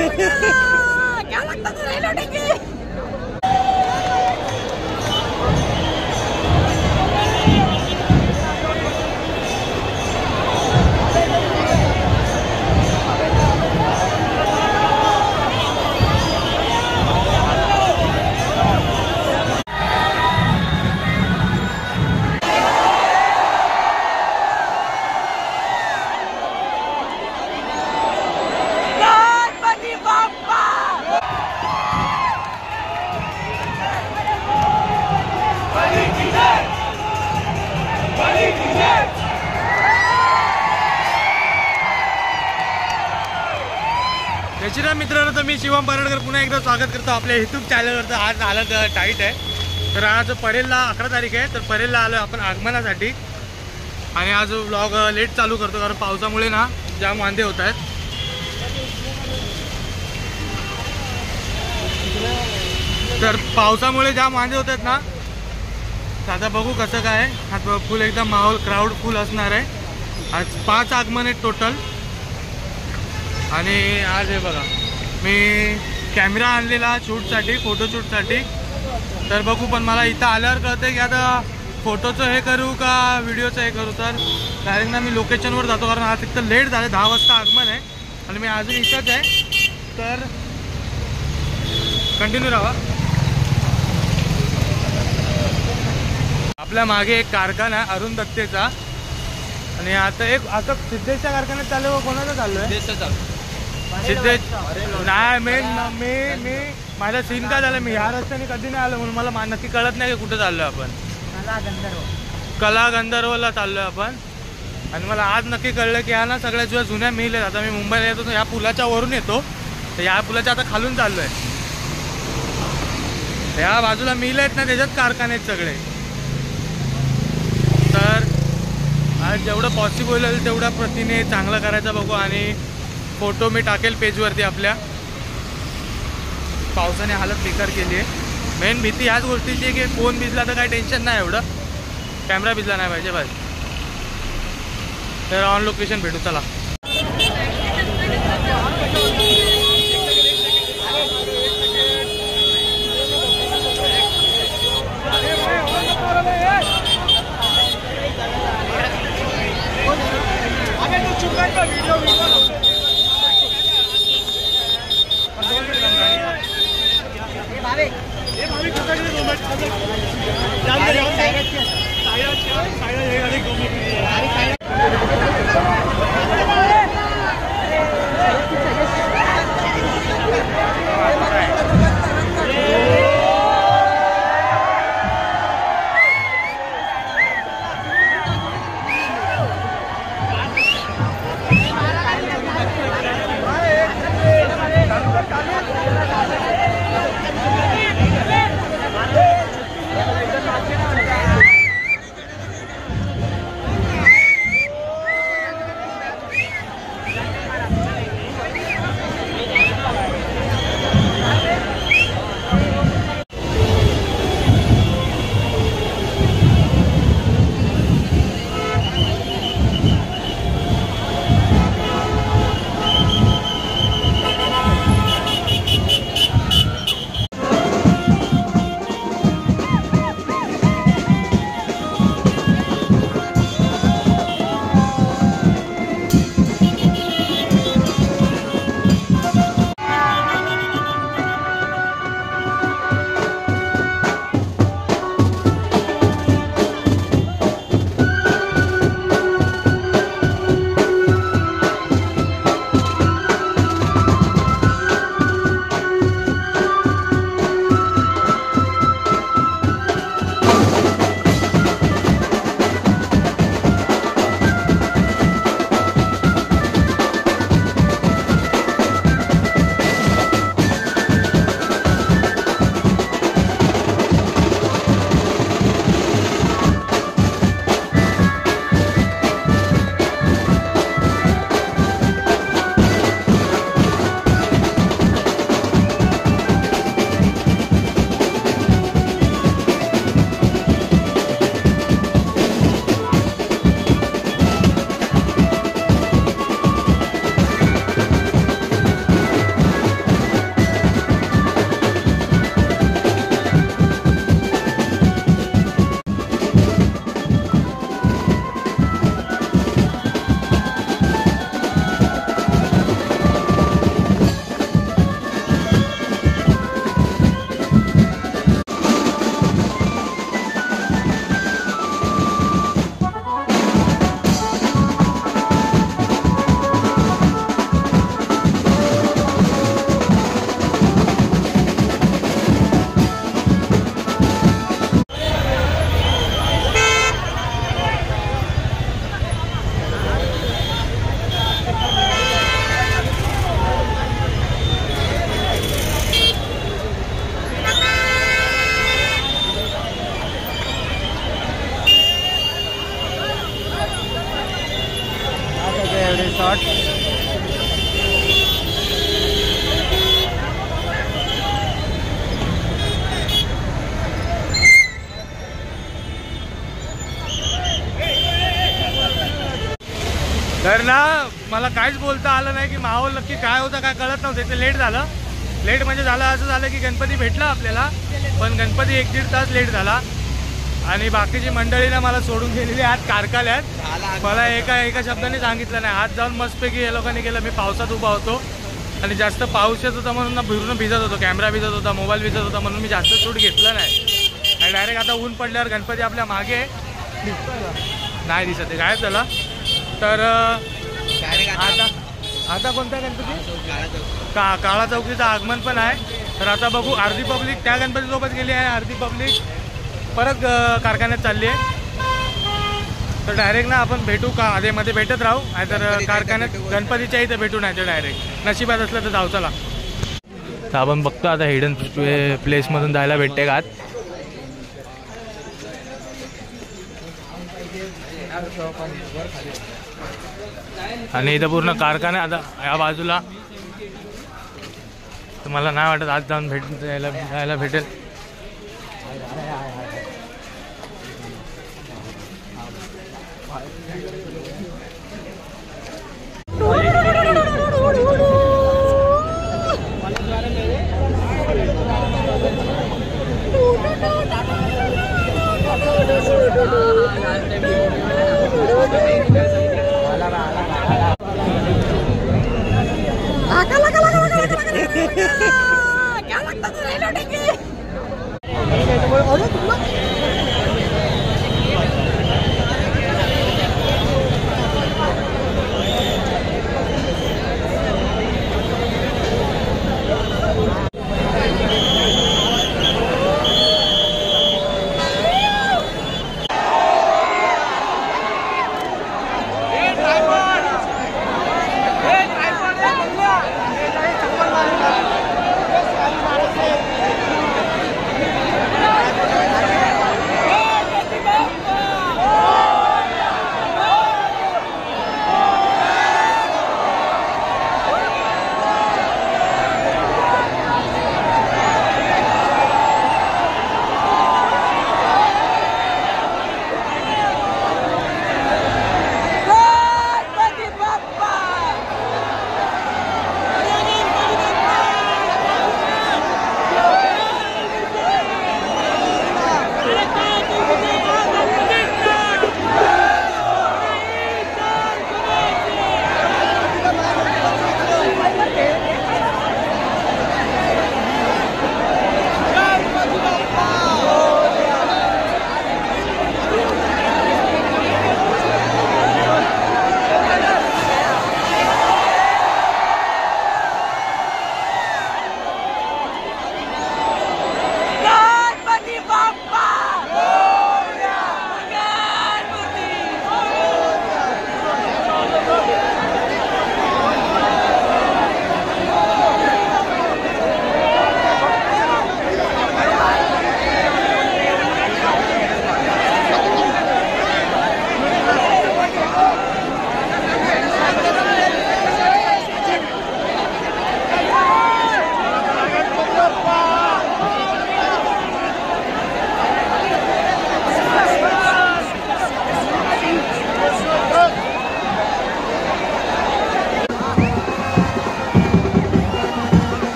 क्या लगता है नहीं लौटेंगे। जय मित्रांनो, तर मी शिवम परडकर पुन्हा एकदा स्वागत करतो आपल्या यूट्यूब चॅनलवरचं। आज आलं टाईट आहे, तर आज परेलला 11 तारीख आहे, तर परेलला आलो आपण आगमनासाठी। आणि आज व्लॉग लेट चालू करतो कारण पावसामुळे ना जाम वांदे होत आहेत। तर पावसामुळे जाम वांदे होत आहेत ना, आता बघू कसं काय। आता फुल एकदम माहोल क्राऊड फुल असणार आहे। आज 5 आगमन आहेत टोटल। आणि आज हे बघा, मी कॅमेरा आणलेला शूटसाठी, फोटोशूटसाठी। तर बघू, पण मला इथं आल्यावर कळतं की आता फोटोचं हे करू का व्हिडिओचं हे करू। तर डायरेक्ट ना मी लोकेशनवर जातो कारण आज एक तर लेट झालं, 10 वाजता आगमन आहे आणि मी अजून इथंच आहे। तर कंटिन्यू राहा। आपल्या मागे एक कारखाना आहे अरुण दत्तेचा, आणि आता एक आता सिद्धेशच्या कारखान्यात चालू, कोणाचा चालू आहे? सिद्धेश नाही। मी माझा सीन काय झालं, मी ह्या रस्त्याने कधी नाही आलो म्हणून मला नक्की कळत नाही की कुठं चाललोय आपण। कला गंधर्वला चाललोय आपण। आणि मला आज नक्की कळलं की ह्या ना सगळ्या ज्या जुन्या मिल आहेत, आता मी मुंबईला येतो तर ह्या पुलाच्या वरून येतो, तर ह्या पुलाच्या आता खालून चाललोय। ह्या बाजूला मिल आहेत ना, त्याच्यात कारखाने आहेत सगळे। तर आज जेवढं पॉसिबल होईल तेवढ्या प्रतीने चांगलं करायचं बघू, आणि फोटो मी टाकेल पेजवरती आपल्या। पावसाने हालत बेकार केली आहे। मेन भीती ह्याच गोष्टीची आहे की फोन भिजला तर काही टेन्शन नाही एवढं, कॅमेरा भिजला नाही पाहिजे बस। तर ऑन लोकेशन भेटू, चला। शॉट. तर ना मला काहीच बोलता आलं नाही की माहोल नक्की काय होता काय कळत नव्हतं. ते लेट झालं. लेट म्हणजे झालं असं झालं की गणपती भेटला आपल्याला, पण गणपती 1-1.5 तास लेट झाला आणि बाकीची मंडळीनं मला सोडून गेलेली आत कारखान्यात. मला एका शब्दाने सांगितलं नाही. आत जाऊन मस्तपैकी या लोकांनी केलं. मी पावसात उभा होतो आणि जास्त पाऊस येत होता म्हणून ना पूर्ण भिजत होतो. कॅमेरा भिजत होता, मोबाईल भिजत होता, म्हणून मी जास्त शूट घेतलं नाही. आणि डायरेक्ट आता ऊन पडल्यावर गणपती आपल्या मागे नाही दिसत आहे, गायब झाला. तर आता कोणता गणपती? काळा चौकीचं आगमन पण आहे. तर आता बघू. अर्धी पब्लिक त्या गणपतीसोबत गेली आहे, अर्धी पब्लिक परत कारखान्यात चालली आहे. तर डायरेक्ट ना आपण भेटू का आधीमध्ये भेटत राहू, नाहीतर कारखान्यात गणपतीच्या इथे भेटू, नाही तर डायरेक्ट नशिबात असलं तर जाऊ. चला तर आपण बघतो आता हिडन प्लेसमधून जायला भेटते का. आणि इथं पूर्ण कारखाना आता या बाजूला. तर मला नाही वाटत आज जाऊन जायला भेटेल. क्या लगता है नहीं लौटेंगे?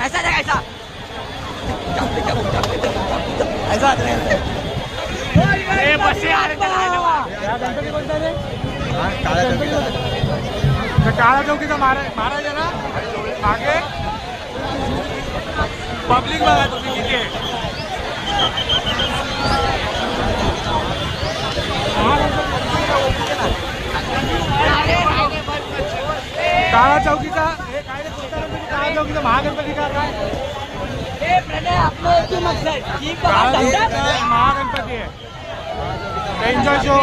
ऐसा नहीं ऐसा ऐसा काळा चौकीचा महाराज आहे ना मागे पब्लिक बघा तुम्ही किती आहे. काळा चौकीचा हे काय रे काळा चौकीचा महागणपती का काय महागणपती आहे. एन्जॉय शो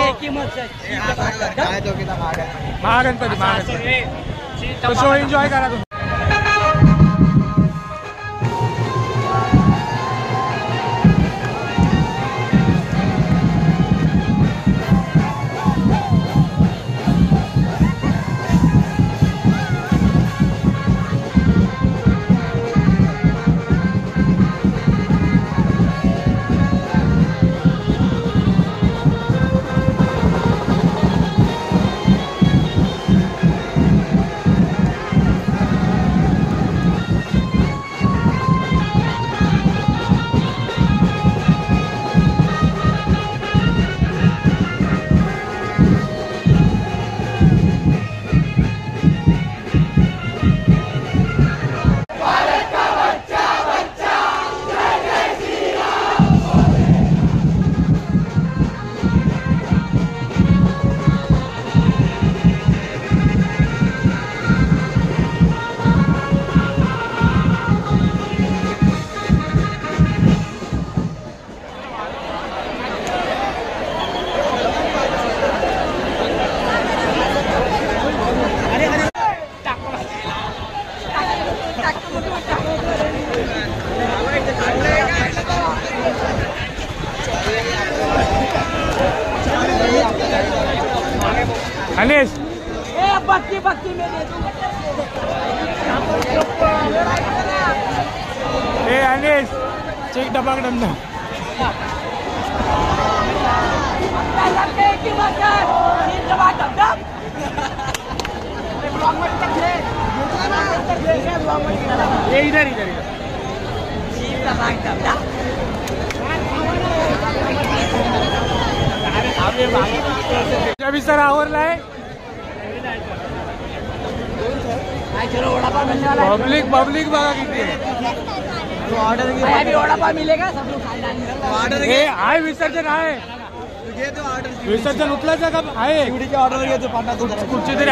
महागणपती तो शो एन्जॉय करा तुम्ही. अनिश बक्की बक्की में दे दूं. ए अनिश चेक डबा डमना ये इधर इधर विस्तार आवरलाय. पब्लिक पब्लिक बघा किती आहे. वडापाव मिलेगा सब लोग ऑर्डर हे आहे विसर्जन आहे. विसर्जन उचलायचं का आहे ऑर्डर घेतो कुठची तरी.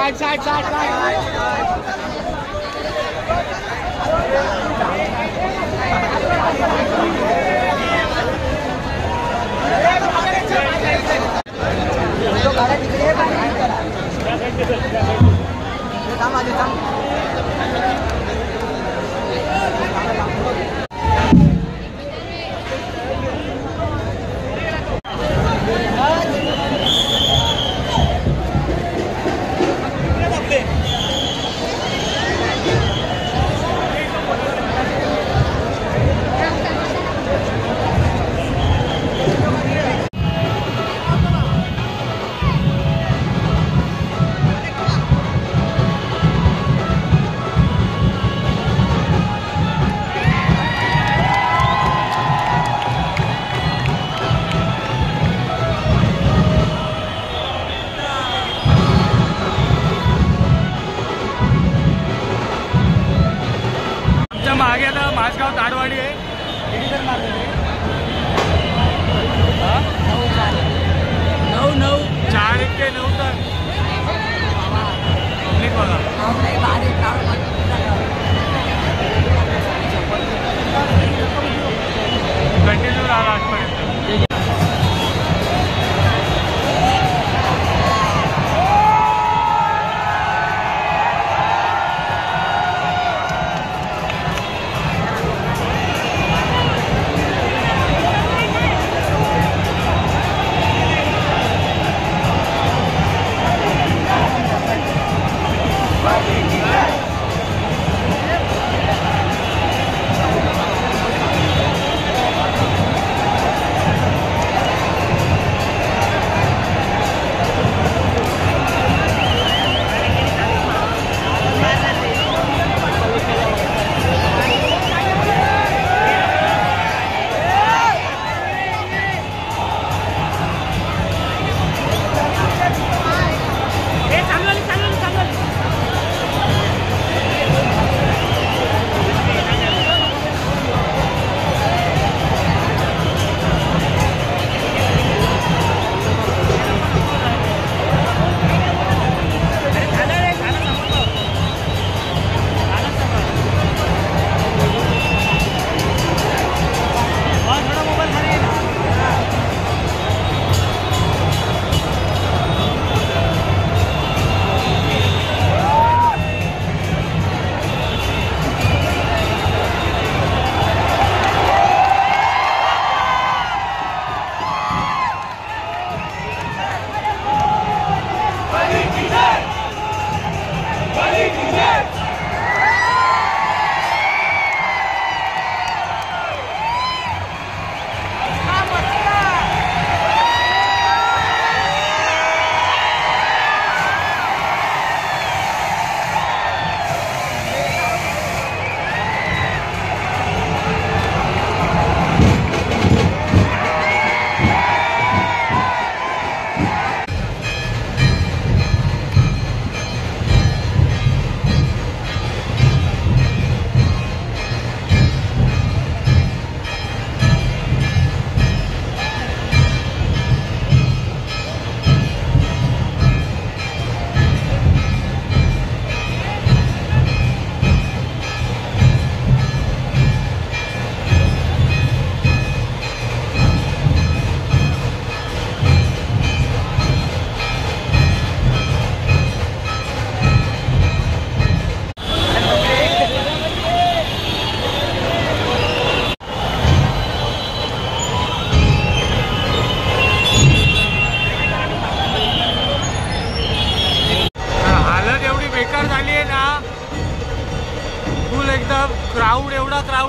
साइड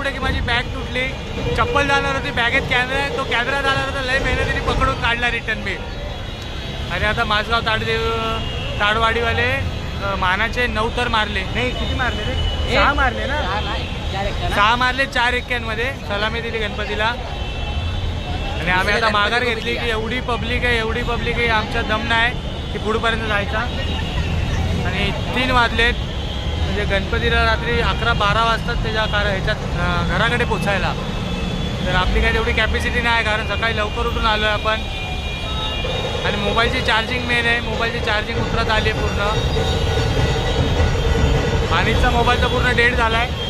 पुढे की माझी बॅग तुटली, चप्पल जाणार होती, बॅगेत कॅमेरा आहे, तो कॅमेरा जाणार होता, लय मेहनतीने पकडून काढला रिटर्न मी. आणि आता माझगाव ताडवाडीवाले मानाचे 9 तर मारले, नाही किती मारले रे, 6 मारले ना, 6 मारले 4 एक्क्यांमध्ये. सलामी दिली गणपतीला. आणि आम्ही आता माघार घेतली की एवढी पब्लिक आहे आमच्या दम नाही की पुढपर्यंत जायचा. आणि 3 वाजलेत, म्हणजे गणपतीला रात्री 11-12 वाजतात त्याच्या ह्याच्यात घराकडे पोचायला. तर आपली काही तेवढी कॅपॅसिटी नाही, कारण सकाळी लवकर उठून आलो आहे आपण. आणि मोबाईलची चार्जिंग मेन आहे, मोबाईलची चार्जिंग उतरत आली आहे पूर्ण. अनिलचा मोबाईलचा पूर्ण डेड झाला आहे.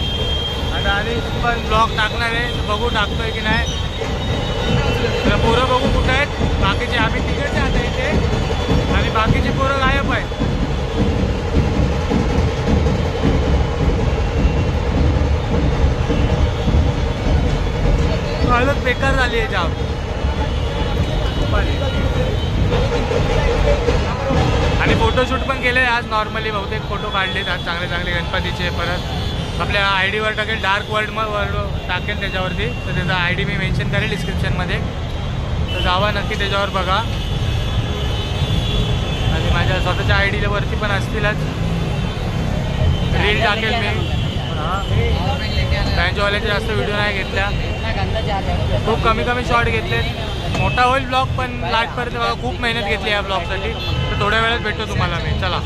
आता अनिल पण ब्लॉग टाकणार आहे, बघू टाकतोय की नाही. तर पोरं बघू कुठं आहेत बाकीचे, आम्ही तिकडचे आता इथे, आणि बाकीची पोरं गायब आहेत. हालत बेकार झाली आहे जाम. आणि फोटोशूट पण केले आज नॉर्मली, बहुतेक फोटो काढलेत आज चांगले गणपतीचे. परत आपल्या ID वर टाकेल, डार्क वर्ल्ड टाकेल त्याच्यावरती, तर त्याचा ID मी मेन्शन करेल डिस्क्रिप्शनमध्ये, तर जावा नक्की त्याच्यावर बघा. आणि माझ्या स्वतःच्या ID वरती पण असतीलच, रील टाकेल मी. बँजवाल्याचे जास्त व्हिडिओ नाही घेतल्या, खूप कमी शॉर्ट घेतलेत. मोठा होईल ब्लॉग, पण लाटपर्यंत बघा खूप मेहनत घेतली या ब्लॉगसाठी. तर थोड्या वेळात भेटतो तुम्हाला मी. चला.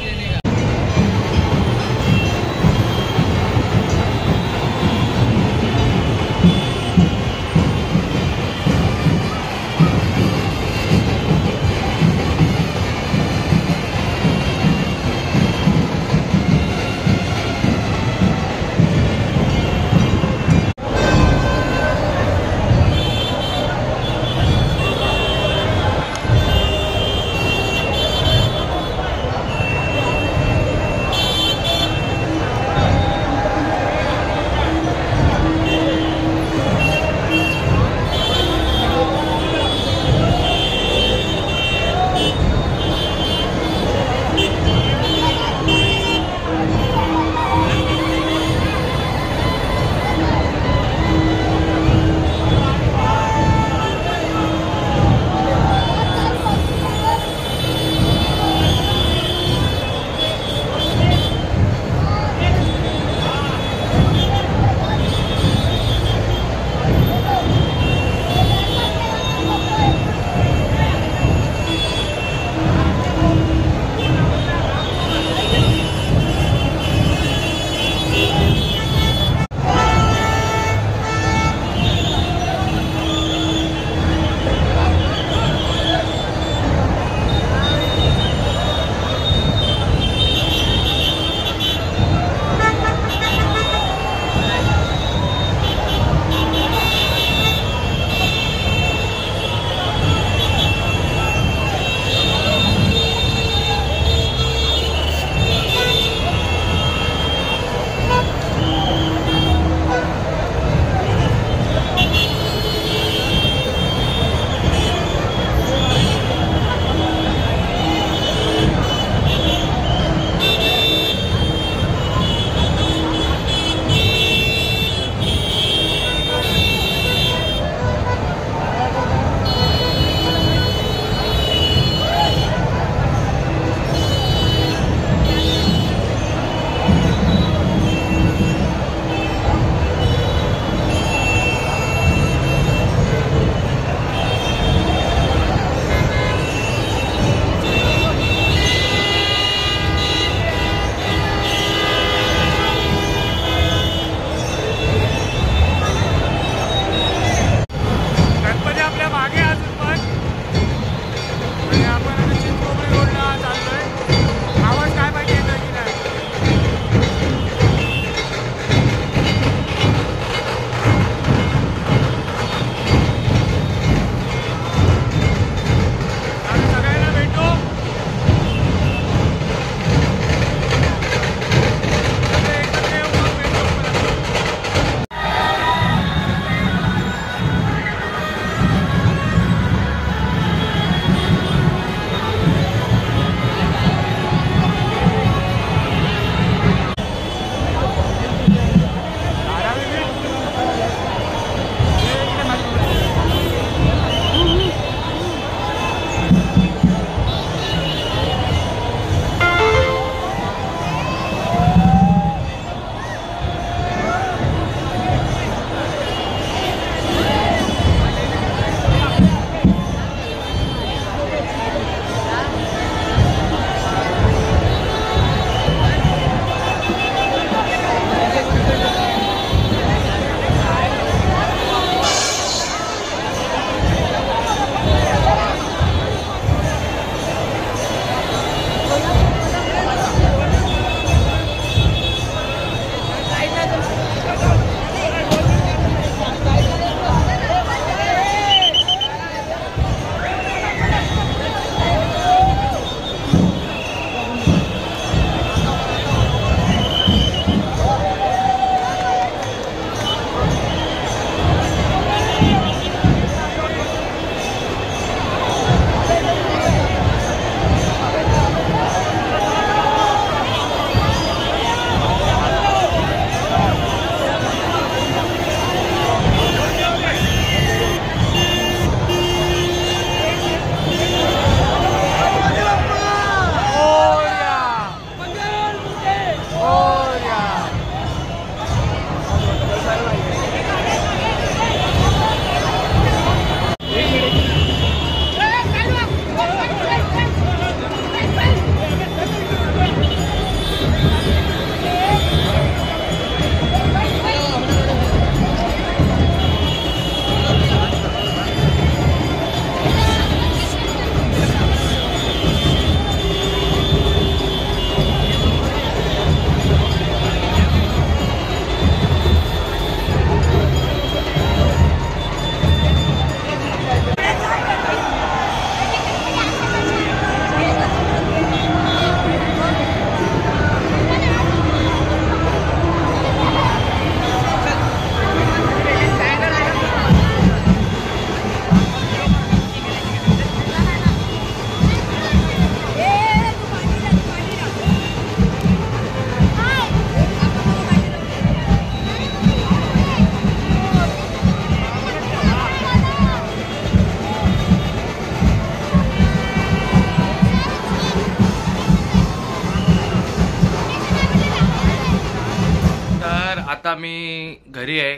आता मी घरी आहे.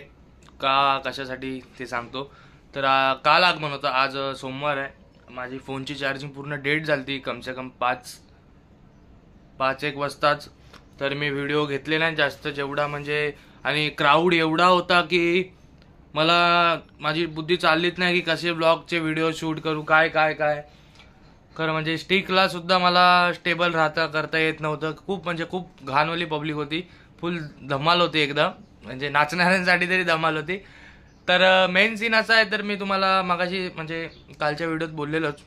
कशासाठी ते सांगतो. तर काल आगमन होतं, आज सोमवार आहे. माझी फोनची चार्जिंग पूर्ण डेड झाली ती, कमसे कम 5-1 वाजताच. तर मी व्हिडिओ घेतले नाही जास्त जेवढा म्हणजे, आणि क्राऊड एवढा होता की मला माझी बुद्धी चाललीच नाही की कसे ब्लॉगचे व्हिडिओ शूट करू, काय काय काय खरं म्हणजे स्टिकला सुद्धा मला स्टेबल करता येत नव्हतं. खूप म्हणजे खूप घाणवाली पब्लिक होती, फुल धमाल होती एकदम, म्हणजे नाचणाऱ्यांसाठी तरी धमाल होती. तर मेन सीन असा आहे, तर मी तुम्हाला मगाशी म्हणजे कालच्या व्हिडिओत बोललेलोच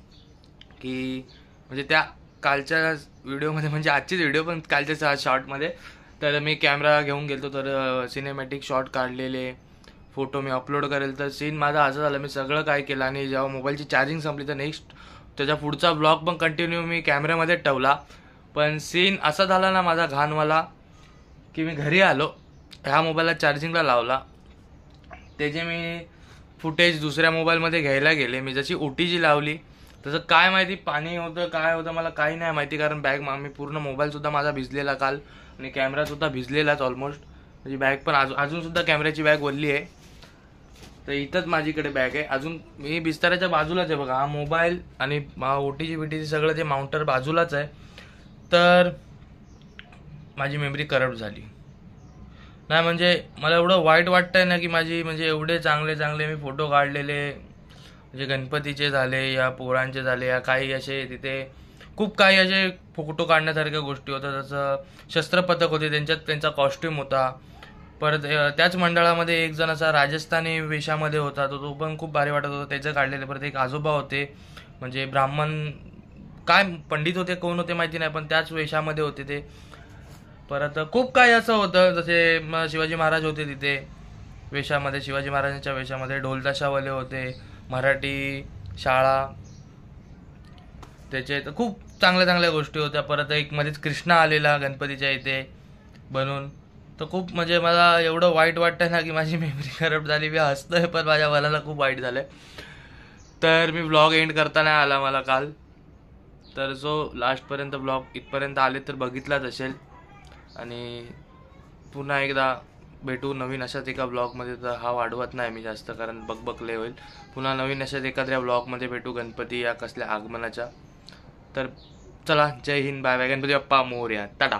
की म्हणजे त्या कालच्या व्हिडिओमध्ये म्हणजे आजचीच व्हिडिओ पण कालच्या शॉर्टमध्ये, तर मी कॅमेरा घेऊन गेलो. तर सिनेमॅटिक शॉट काढलेले फोटो मी अपलोड करेल. तर सीन माझा असं झालं, मी सगळं काय केलं आणि जेव्हा मोबाईलची चार्जिंग संपली तर नेक्स्ट त्याच्या पुढचा ब्लॉग पण कंटिन्यू मी कॅमेऱ्यामध्ये ठेवला. पण सीन असा झाला ना माझा घाणवाला की मी घरी आलो, ह्या मोबाईलला चार्जिंगला लावला, त्याचे मी फुटेज दुसऱ्या मोबाईलमध्ये घ्यायला गेले. मी जशी OTG लावली तसं काय माहिती पाणी होतं काय होतं मला काही नाही माहिती, कारण बॅग मी पूर्ण मोबाईलसुद्धा माझा भिजलेला काल आणि कॅमेरासुद्धा भिजलेलाच ऑलमोस्ट. म्हणजे बॅग पण अजूनसुद्धा कॅमेऱ्याची बॅग ओढली आहे. तर इथंच माझीकडे बॅग आहे अजून, मी बिस्ताराच्या बाजूलाच आहे बघा. हा मोबाईल आणि OTG सगळं ते माउंटर बाजूलाच आहे. तर माझी मेमरी करप्ट झाली नाही, म्हणजे मला एवढं वाईट वाटतंय ना की माझी म्हणजे एवढे चांगले मी फोटो काढलेले, म्हणजे गणपतीचे झाले या पोरांचे झाले या काही असे तिथे खूप काही असे फोटो काढण्यासारख्या गोष्टी होत्या. जसं शस्त्रपथक होते, त्यांचा कॉस्ट्युम होता. परत त्याच मंडळामध्ये एक जण असा राजस्थानी वेशामध्ये होता, तो पण खूप भारी वाटत होता, त्याचं काढलेलं. परत एक आजोबा होते, म्हणजे ब्राह्मण काय पंडित होते कोण होते माहिती नाही, पण त्याच वेशामध्ये होते ते. परत खूप काही असं होतं, जसे शिवाजी महाराज होते तिथे वेशामध्ये, शिवाजी महाराजांच्या वेशामध्ये ढोलताशावाले होते, मराठी शाळा त्याचे, तर खूप चांगल्या गोष्टी होत्या. परत एक मध्येच कृष्णा आलेला गणपतीच्या इथे बनून. तर खूप म्हणजे मला एवढं वाईट वाटतं ना की माझी मेमरी करप्ट झाली. मी हसतोय पण माझ्या मनाला खूप वाईट झालंय. तर मी ब्लॉग एंड करता नाही आला मला काल. तर जो लास्टपर्यंत ब्लॉग इथपर्यंत आले तर बघितलाच असेल. आणि पुन्हा एकदा भेटू नवीन अशाच एका ब्लॉगमध्ये. तर हा वाढवत नाही मी जास्त, कारण बकबकले होईल. पुन्हा नवीन अशाच एखाद्या ब्लॉगमध्ये भेटू गणपती या कसल्या आगमनाच्या. तर चला, जय हिंद, बाय बाय. गणपती बाप्पा मोरया, टाटा.